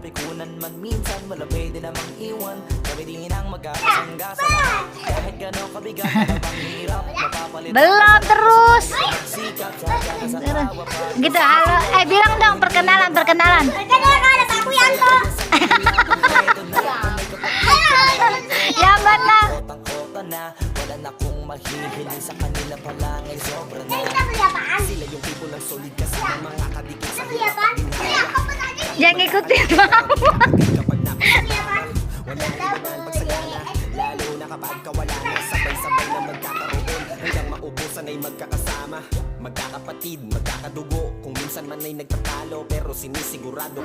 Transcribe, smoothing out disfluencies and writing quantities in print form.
napikunan man minsan, wala pwede namang iwan. Kami din ang magkakasangga sa lahat. Kahit gano'ng kabigat, ang hirap mapapalit. Belum terus. Sikap sa ganas at tawa pa. Gitu, halo. Bilang dong perkenalan. Perkenalan aku Yanto. Yang mana? Kotang-kota na, wala na kong mahihiling sa kanila pa lang ay sobra na. Kita beli apaan? Sila yung people ng solid kasi ng mga kadikit sa Beli apaan? Beli apa pun aja. Jangan ikutin mau. kapag Beli apaan? walang iwanan pagsagana. Lalo na kapag kawala na, sabay-sabay na magkakaroon hanggang maubusan ay magkakasama. Magkakapatid, magkakadugo, kung minsan man ay nagtatalo pero sinisigurado